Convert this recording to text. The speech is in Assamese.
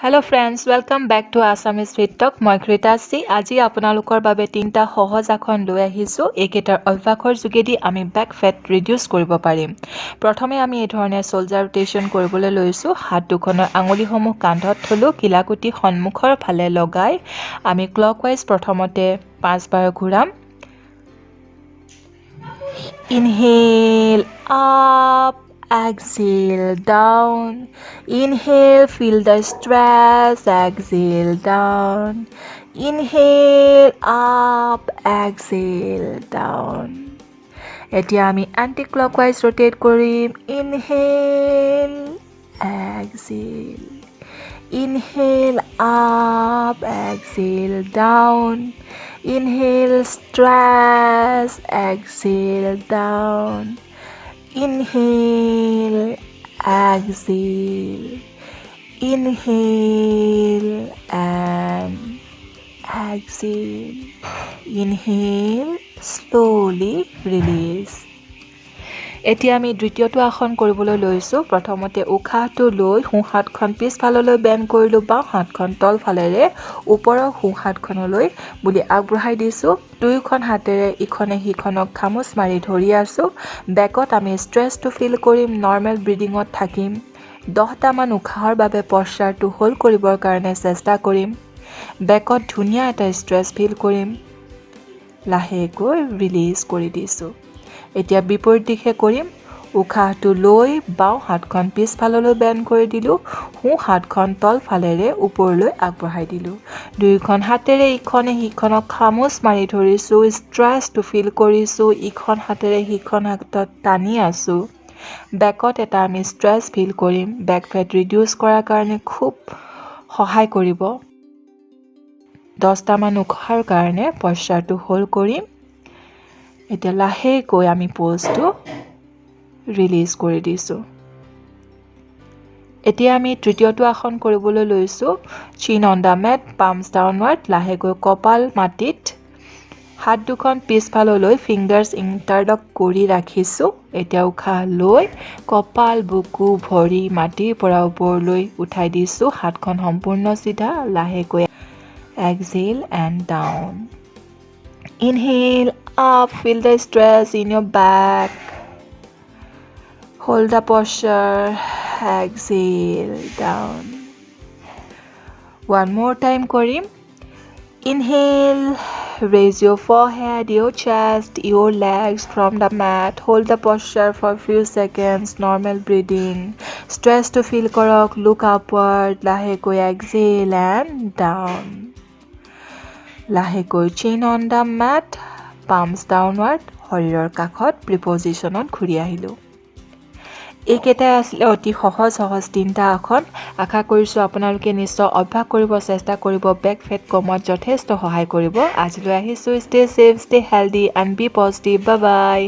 Hello friends, welcome back to Assamese Sweet Talk. মই কৃতাশ্ৰী আজি আপোনালোকৰ বাবে তিনিটা সহজ আসন লৈ আহিছোঁ। এইকেইটাৰ অভ্যাসৰ যোগেদি আমি বেক ফেট ৰিডিউচ কৰিব পাৰিম। প্ৰথমে আমি এই ধৰণে শোল্ডাৰ ৰোটেশ্যন কৰিবলৈ লৈছোঁ। হাত দুখনৰ আঙুলিসমূহ কান্ধত থলোঁ, কিলাকুটি সন্মুখৰ ফালে লগাই আমি ক্লকৱাইজ প্ৰথমতে 5 বাৰ ঘূৰাম। Inhale up, exhale down. Inhale, feel the stress, exhale down. Inhale up, exhale down. এতিয়া আমি anti clockwise rotate কৰিম. Inhale, exhale. Inhale up, exhale down. Inhale, stress, exhale down. Inhale, exhale. Inhale and exhale. Inhale, slowly release. এতিয়া আমি দ্বিতীয়টো আসন কৰিবলৈ লৈছোঁ। প্ৰথমতে উশাহটো লৈ সোঁ হাতখন পিছফাললৈ বেণ্ড কৰিলোঁ, বাওঁ হাতখন তলফালেৰে ওপৰৰ সোঁ হাতখনলৈ বুলি আগবঢ়াই দিছোঁ। দুয়োখন হাতেৰে ইখনে সিখনক খামুচ মাৰি ধৰি আছোঁ। বেকত আমি ষ্ট্ৰেচটো ফিল কৰিম, নৰ্মেল ব্ৰিডিঙত থাকিম। 10টামান উশাহৰ বাবে পশ্চাৰটো হোল্ড কৰিবৰ কাৰণে চেষ্টা কৰিম। বেকত ধুনীয়া এটা ষ্ট্ৰেচ ফিল কৰিম। লাহেকৈ ৰিলিজ কৰি দিছোঁ। এতিয়া বিপৰীত দিশে কৰিম। উশাহটো লৈ বাওঁ হাতখন পিছফাললৈ বেণ্ড কৰি দিলোঁ, সোঁ হাতখন তলফালেৰে ওপৰলৈ আগবঢ়াই দিলোঁ। দুয়োখন হাতেৰে ইখনে সিখনক খামুচ মাৰি ধৰিছোঁ, ষ্ট্ৰেচটো ফিল কৰিছোঁ, ইখন হাতেৰে সিখন হাতত টানি আছোঁ। বেকত এটা আমি ষ্ট্ৰেচ ফিল কৰিম। বেক ফেট ৰিডিউচ কৰাৰ কাৰণে খুব সহায় কৰিব। 10টামান উশাহৰ কাৰণে পশ্চাৰটো হোল্ড কৰিম। এতিয়া লাহেকৈ আমি প'জটো ৰিলিজ কৰি দিছোঁ। এতিয়া আমি তৃতীয়টো আসন কৰিবলৈ লৈছোঁ। চিন on the mat, pumps downward, লাহেকৈ কপাল মাটিত, হাত দুখন পিছফাললৈ ফিংগাৰ্ছ ইণ্টাৰলক কৰি ৰাখিছোঁ। এতিয়া উশাহ লৈ কপাল, বুকু, ভৰি মাটিৰ পৰা ওপৰলৈ উঠাই দিছোঁ। হাতখন সম্পূৰ্ণ চিধা, লাহেকৈ exhale and down. Inhale up, feel the stress in your back. Hold the posture, exhale down. One more time কৰিম. Inhale, raise your forehead, your chest, your legs from the mat. Hold the posture for few seconds, normal breathing. Stress to feel কৰক, look upward, লাহেকৈ exhale and down. লাহেকৈ chin on the mat, palms downward, শৰীৰৰ কাষত প্ৰিপজিশ্যনত ঘূৰি আহিলোঁ। এইকেইটাই আছিলে অতি সহজ তিনিটা আসন। আশা কৰিছোঁ আপোনালোকে নিশ্চয় অভ্যাস কৰিব চেষ্টা কৰিব, বেক ফেট কমোৱাত যথেষ্ট সহায় কৰিব। আজিলৈ আহিছোঁ। Stay safe, stay healthy and be positive. Bye by.